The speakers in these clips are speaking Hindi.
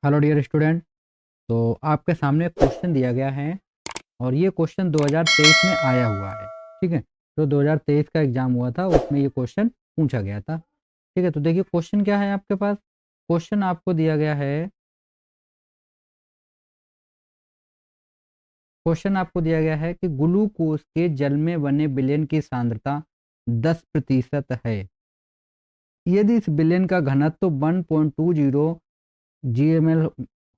Hello dear student. तो आपके सामने क्वेश्चन दिया गया है और ये क्वेश्चन 2023 में आया हुआ है। ठीक है, जो 2023 का एग्जाम हुआ था उसमें ये क्वेश्चन पूछा गया था। ठीक है, तो देखिए क्वेश्चन क्या है आपके पास। क्वेश्चन आपको दिया गया है, क्वेश्चन आपको दिया गया है कि ग्लूकोज के जल में बने विलयन की सांद्रता 10% है। यदि इस विलयन का घनत्व 1.20 GmL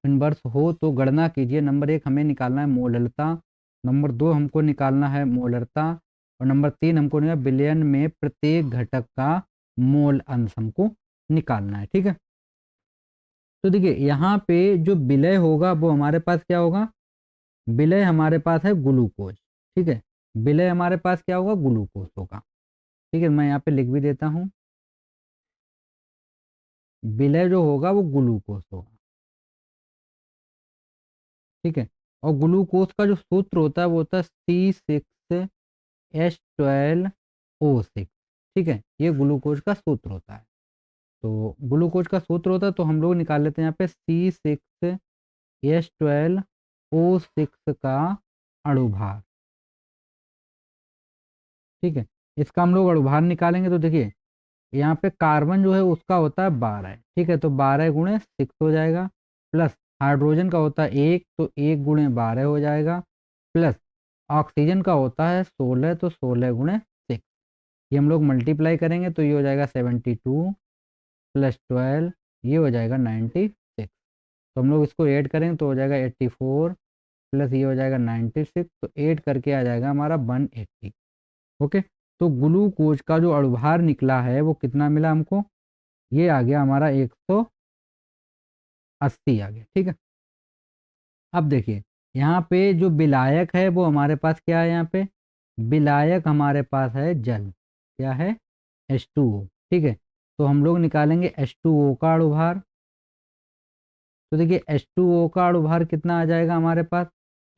इनवर्स हो तो गणना कीजिए। नंबर 1 हमें निकालना है मोलरता, नंबर 2 हमको निकालना है मोलरता और नंबर 3 हमको विलयन में प्रत्येक घटक का मोल अंश हमको निकालना है। ठीक है, तो देखिए यहाँ पे जो विलय होगा वो हमारे पास क्या होगा। विलय हमारे पास है ग्लूकोज। ठीक है, विलय हमारे पास क्या होगा, ग्लूकोज होगा। ठीक है, मैं यहाँ पे लिख भी देता हूँ, विलय जो होगा वो ग्लूकोज होगा। ठीक है, और ग्लूकोज का जो सूत्र होता है वो होता है C6H12O6। ठीक है, ये ग्लूकोज का सूत्र होता है। तो ग्लूकोज का सूत्र होता है तो हम लोग निकाल लेते हैं यहाँ पे C6H12O6 का अणुभार। ठीक है, इसका हम लोग अणुभार निकालेंगे तो देखिए यहाँ पे कार्बन जो है उसका होता है 12। ठीक है, तो 12 × 6 हो जाएगा, प्लस हाइड्रोजन का होता है 1 तो 1 × 12 हो जाएगा, प्लस ऑक्सीजन का होता है 16 तो 16 × 6। ये हम लोग मल्टीप्लाई करेंगे तो ये हो जाएगा 72 + 12, ये हो जाएगा 96। तो हम लोग इसको ऐड करेंगे तो हो जाएगा 84 प्लस ये हो जाएगा 96, तो ऐड करके आ जाएगा हमारा 180। ओके, तो ग्लूकोज का जो अणुभार निकला है वो कितना मिला हमको, ये आ गया हमारा 180 आ गया। ठीक है, अब देखिए यहाँ पे जो विलायक है वो हमारे पास क्या है। यहाँ पे विलायक हमारे पास है जल, क्या है, H2O। ठीक है, तो हम लोग निकालेंगे H2O का अणुभार। तो देखिए H2O का अणुभार कितना आ जाएगा हमारे पास,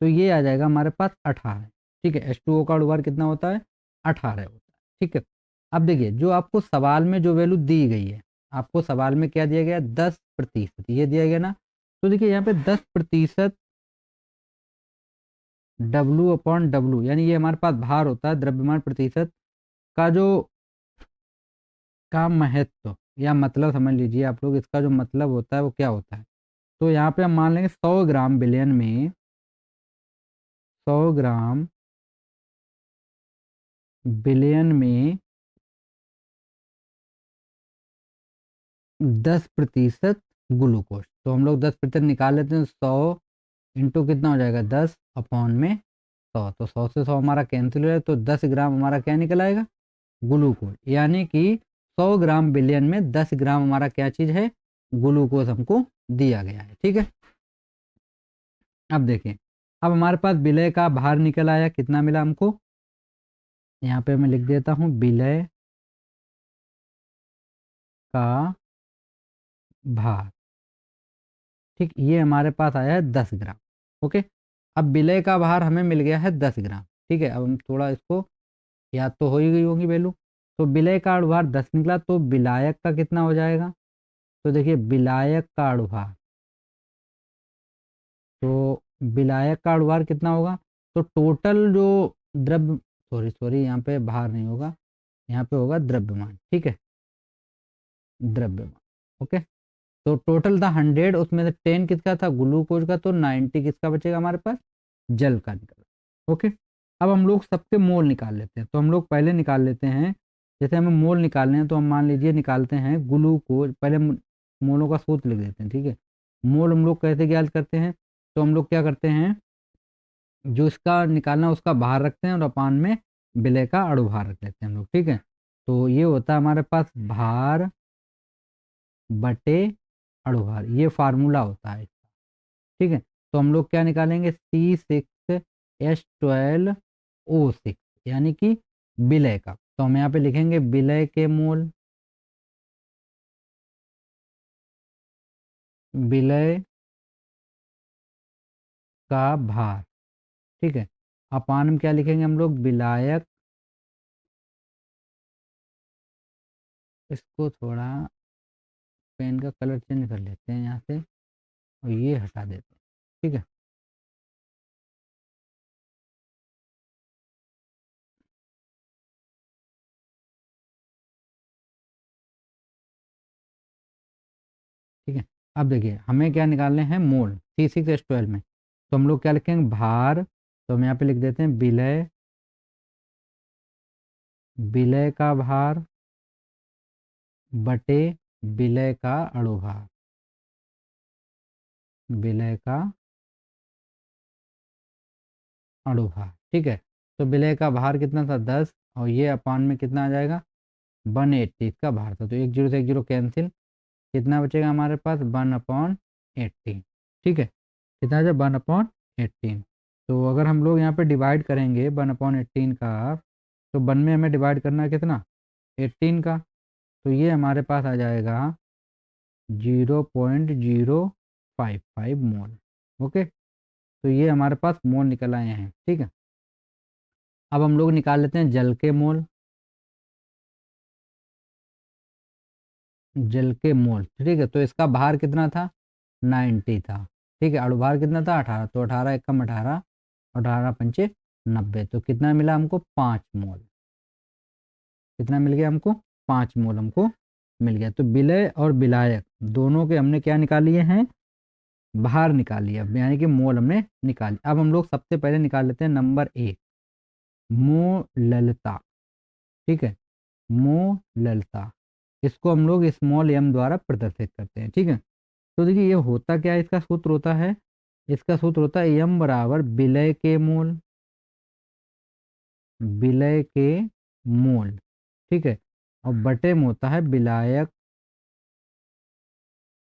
तो ये आ जाएगा हमारे पास 18। ठीक है, H2O का अणुभार कितना होता है, 18 होता है। ठीक है, अब देखिए जो आपको सवाल में जो वैल्यू दी गई है, आपको सवाल में क्या दिया गया, 10% ये दिया गया ना। तो देखिए यहाँ पे 10% W/W, यानी ये हमारे पास भार होता है, द्रव्यमान प्रतिशत का जो का महत्व या मतलब समझ लीजिए आप लोग, इसका जो मतलब होता है वो क्या होता है। तो यहाँ पे हम मान लेंगे 100 ग्राम विलयन में, 100 ग्राम विलयन में 10% ग्लूकोज। तो हम लोग 10% निकाल लेते हैं, 100 इंटू कितना हो जाएगा, 10/100। तो 100 से 100 हमारा कैंसिल हो जाए तो 10 ग्राम हमारा क्या निकल आएगा, ग्लूकोज। यानी कि 100 ग्राम विलयन में 10 ग्राम हमारा क्या चीज़ है, ग्लूकोज हमको दिया गया है। ठीक है, अब देखें, अब हमारे पास विलय का भार निकल आया, कितना मिला हमको, यहाँ पे मैं लिख देता हूँ विलय का भार। ठीक, ये हमारे पास आया है 10 ग्राम। ओके, अब विलय का भार हमें मिल गया है 10 ग्राम। ठीक है, अब हम थोड़ा इसको याद तो हो ही गई होगी वैल्यू। तो विलय का अणुभार 10 निकला, तो विलायक का कितना हो जाएगा। तो देखिए विलायक का अणुभार, तो विलायक का अणुभार कितना होगा, तो टोटल जो द्रव्य, सॉरी सॉरी यहाँ पे भार नहीं होगा, यहाँ पे होगा द्रव्यमान। ठीक है, द्रव्यमान। ओके, तो टोटल था 100, उसमें से 10 किसका था, ग्लूकोज का, तो 90 किसका बचेगा हमारे पास, जल का निकल। ओके, अब हम लोग सबके मोल निकाल लेते हैं। तो हम लोग पहले निकाल लेते हैं, जैसे हमें मोल निकालने हैं तो हम मान लीजिए निकालते हैं ग्लूकोज, पहले मोलों का सूत्र लिख देते हैं। ठीक है, मोल हम लोग कैसे ज्ञात करते हैं, तो हम लोग क्या करते हैं, जो इसका निकालना उसका भार रखते हैं और अपान में विलय का अणुभार रख लेते हैं हम लोग। ठीक है, तो ये होता है हमारे पास भार बटे अणुभार, ये फार्मूला होता है इसका। ठीक है, तो हम लोग क्या निकालेंगे, C6H12O6, यानी कि विलय का। तो हम यहाँ पे लिखेंगे विलय के मोल, विलय का भार। ठीक है, अपान में क्या लिखेंगे हम लोग, विलायक, इसको थोड़ा पेन का कलर चेंज कर लेते हैं यहाँ से, और ये हटा देते हैं। ठीक है, ठीक है। अब देखिए हमें क्या निकालने हैं, मोल C6H12 में। तो हम लोग क्या लिखेंगे, भार, तो हम यहाँ पे लिख देते हैं विलय, विलय का भार बटे विलय का अणुभार, विलय का अणुभार। ठीक है, तो विलय का भार कितना था 10, और ये अपान में कितना आ जाएगा 180, इसका भार था। तो एक जीरो से एक जीरो कैंसिल, कितना बचेगा हमारे पास 1/18। ठीक है, कितना है 1/18। तो अगर हम लोग यहाँ पे डिवाइड करेंगे 1/18 का, तो 1 में हमें डिवाइड करना है कितना 18 का, तो ये हमारे पास आ जाएगा 0.055 मोल। ओके, तो ये हमारे पास मोल निकल आए हैं। ठीक है, अब हम लोग निकाल लेते हैं जल के मोल, जल के मोल। ठीक है, तो इसका भार कितना था 90 था। ठीक है, अणुभार कितना था 18, तो 18 एकम 18, 18 पंचे 90, तो कितना मिला हमको 5 मोल। कितना मिल गया हमको 5 मोल हमको मिल गया। तो विलय और विलायक दोनों के हमने क्या निकाल लिए हैं, भार निकाल लिया, यानी कि मोल हमने निकाल। अब हम लोग सबसे पहले निकाल लेते हैं नंबर 1, मोललता। ठीक है, मोललता, इसको हम लोग स्मॉल एम द्वारा प्रदर्शित करते हैं। ठीक है, तो देखिए ये होता क्या है, इसका सूत्र होता है, इसका सूत्र होता है एम बराबर विलय के मोल, विलय के मोल। ठीक है, और बटे में होता है विलायक,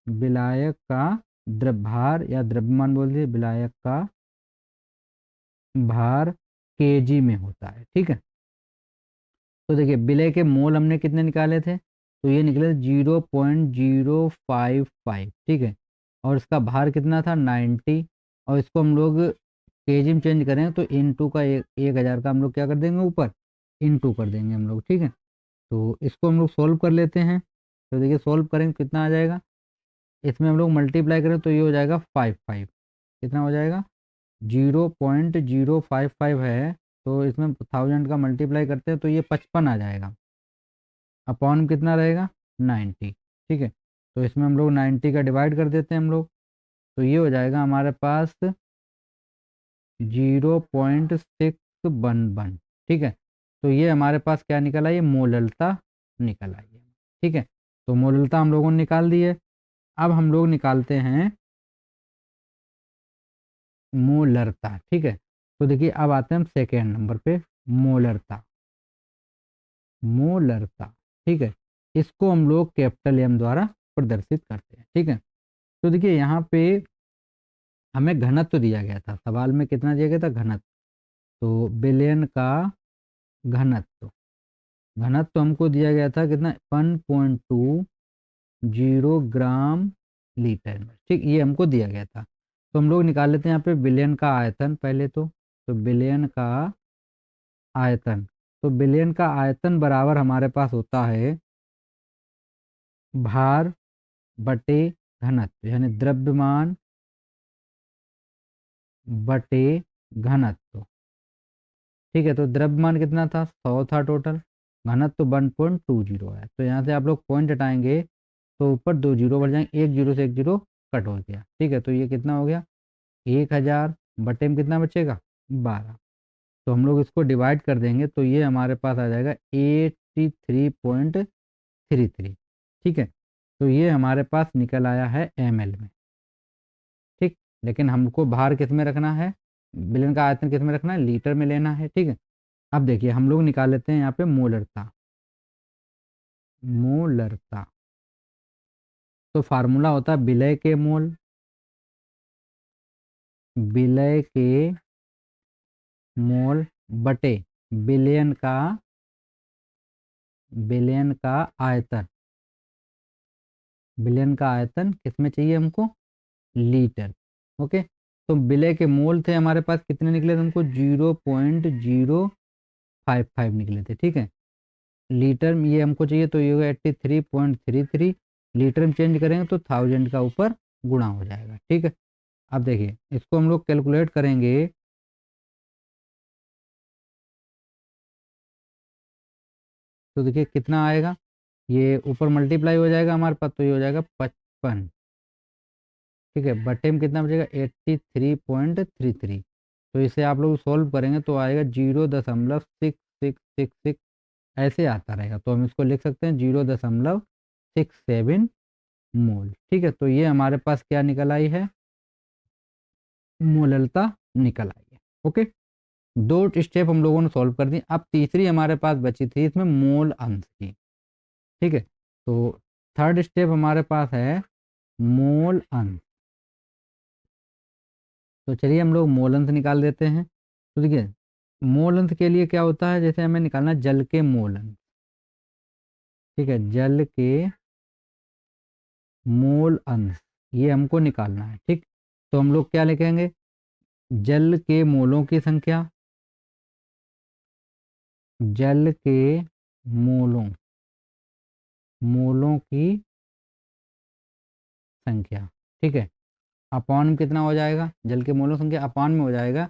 विलायक का द्रव्यभार या द्रव्यमान बोल दिए, विलायक का भार केजी में होता है। ठीक है, तो देखिए विलय के मोल हमने कितने निकाले थे, तो ये निकले 0.055। ठीक है, और इसका भार कितना था 90, और इसको हम लोग केजी में चेंज करें तो इनटू का 1000 का हम लोग क्या कर देंगे ऊपर इनटू कर देंगे हम लोग। ठीक है, तो इसको हम लोग सोल्व कर लेते हैं। तो देखिए सोल्व करेंगे कितना आ जाएगा, इसमें हम लोग मल्टीप्लाई करें तो ये हो जाएगा 55। कितना हो जाएगा 0.055 है, तो इसमें 1000 का मल्टीप्लाई करते हैं तो ये 55 आ जाएगा, अपॉन कितना रहेगा 90। ठीक है, तो इसमें हम लोग 90 का डिवाइड कर देते हैं हम लोग, तो ये हो जाएगा हमारे पास 0.611। ठीक है, तो ये हमारे पास क्या निकल आई, मोललता निकल आई है। ठीक है, तो मोललता हम लोगों ने निकाल दी है। अब हम लोग निकालते हैं मोलरता। ठीक है, तो देखिए अब आते हैं हम सेकेंड नंबर पे, मोलरता, मोलरता। ठीक है, इसको हम लोग कैपिटल एम द्वारा प्रदर्शित करते हैं। ठीक है, तो देखिए यहाँ पे हमें घनत्व दिया गया था, सवाल में कितना दिया गया था घनत्व, तो बिलियन का घनत्व, घनत्व हमको दिया गया था कितना 1.20 ग्राम लीटर में। ठीक, ये हमको दिया गया था। तो हम लोग निकाल लेते हैं यहाँ पे बिलियन का आयतन पहले तो बिलियन का आयतन, तो बिलियन का आयतन बराबर हमारे पास होता है भार बटे घनत्व, यानी द्रव्यमान बटे घनत्व। ठीक है, तो द्रव्यमान कितना था 100 था टोटल, घनत्व 1.20 है। तो यहाँ से आप लोग पॉइंट हटाएंगे तो ऊपर 2 जीरो बढ़ जाएंगे, एक जीरो से एक जीरो कट हो गया। ठीक है, तो ये कितना हो गया 1000 बटे में कितना बचेगा 12। तो हम लोग इसको डिवाइड कर देंगे तो ये हमारे पास आ जाएगा 83.33। ठीक है, तो ये हमारे पास निकल आया है ml में। ठीक, लेकिन हमको भार किस में रखना है, बिलियन का आयतन किस में रखना है, लीटर में लेना है। ठीक है, अब देखिए हम लोग निकाल लेते हैं यहाँ पे मोलरता, मोलरता, तो फार्मूला होता है विलय के मोल, विलय के मोल बटे बिलियन का, बिलियन का आयतन, बिलियन का आयतन किसमें चाहिए हमको लीटर। ओके, तो विलय के मोल थे हमारे पास कितने निकले थे हमको 0.055 निकले थे। ठीक है, लीटर में ये हमको चाहिए तो ये होगा 83.33, लीटर में चेंज करेंगे तो 1000 का ऊपर गुणा हो जाएगा। ठीक है, अब देखिए इसको हम लोग कैलकुलेट करेंगे तो देखिए कितना आएगा, ये ऊपर मल्टीप्लाई हो जाएगा हमारे पास, तो ये हो जाएगा 55। ठीक है, बटे में कितना बचेगा 83.33। तो इसे आप लोग सॉल्व करेंगे तो आएगा 0.6666 ऐसे आता रहेगा, तो हम इसको लिख सकते हैं 0.67 मोल। ठीक है, तो ये हमारे पास क्या निकल आई है, मोललता निकल आई है। ओके, दो स्टेप हम लोगों ने सॉल्व कर दी। अब तीसरी हमारे पास बची थी इसमें मोल अंश की। ठीक है, तो थर्ड स्टेप हमारे पास है मोल अंश। तो चलिए हम लोग मोल अंश निकाल देते हैं। तो देखिए मोल अंश के लिए क्या होता है, जैसे हमें निकालना है जल के मोल अंश। ठीक है, जल के मोल अंश ये हमको निकालना है। ठीक, तो हम लोग क्या लिखेंगे, जल के मोलों की संख्या, जल के मोलों मोलों की संख्या। ठीक है, अपॉन में कितना हो जाएगा, जल के मोलों संख्या अपॉन में हो जाएगा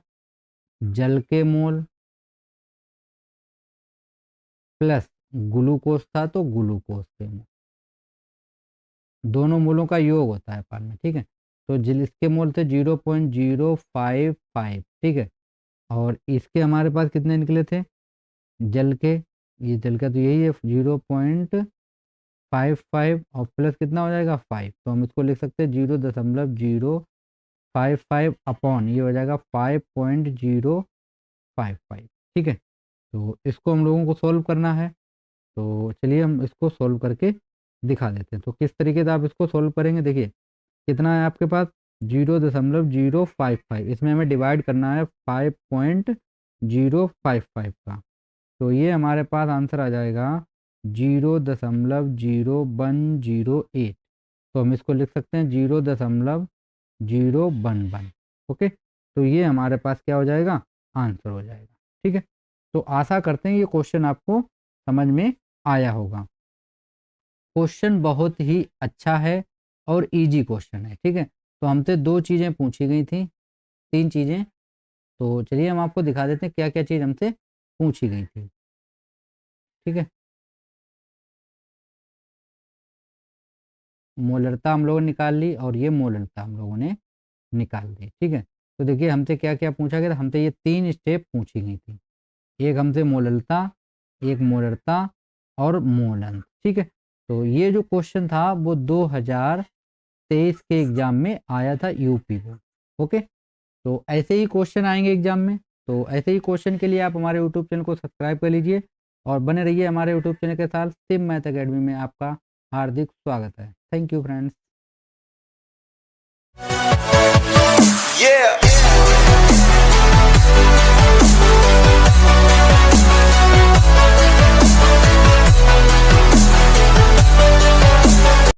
जल के मोल प्लस ग्लूकोज था तो ग्लूकोज के मोल, दोनों मोलों का योग होता है अपॉन में। ठीक है, तो जिल इसके मोल थे 0.055। ठीक है, और इसके हमारे पास कितने निकले थे जल के, ये जल का तो यही है 0.55 और प्लस कितना हो जाएगा 5, तो हम इसको लिख सकते हैं 0.055 अपॉन ये हो जाएगा 5.055। ठीक है, तो इसको हम लोगों को सॉल्व करना है, तो चलिए हम इसको सॉल्व करके दिखा देते हैं। तो किस तरीके से आप इसको सॉल्व करेंगे, देखिए कितना है आपके पास 0.055, इसमें हमें डिवाइड करना है 5.055 का, तो ये हमारे पास आंसर आ जाएगा 0.0108। तो हम इसको लिख सकते हैं 0.011। ओके, तो ये हमारे पास क्या हो जाएगा, आंसर हो जाएगा। ठीक है, तो आशा करते हैं ये क्वेश्चन आपको समझ में आया होगा। क्वेश्चन बहुत ही अच्छा है और इजी क्वेश्चन है। ठीक है, तो हमसे दो चीज़ें पूछी गई थी, तीन चीज़ें, तो चलिए हम आपको दिखा देते हैं क्या क्या चीज़ हमसे पूछी गई थी। ठीक है, मोलरता हम लोगों ने निकाल ली और ये मोलरता हम लोगों ने निकाल दी। ठीक है, तो देखिए हमसे क्या क्या पूछा गया था, हमसे ये तीन स्टेप पूछी गई थी, एक हमसे मोलरता, एक मोलरता और मोलन। ठीक है, तो ये जो क्वेश्चन था वो 2023 के एग्जाम में आया था यूपी बोर्ड। ओके, तो ऐसे ही क्वेश्चन आएंगे एग्जाम में, तो ऐसे ही क्वेश्चन के लिए आप हमारे यूट्यूब चैनल को सब्सक्राइब कर लीजिए और बने रहिए हमारे यूट्यूब चैनल के साथ। सिम मैथ अकेडमी में आपका हार्दिक स्वागत है। Thank you friends.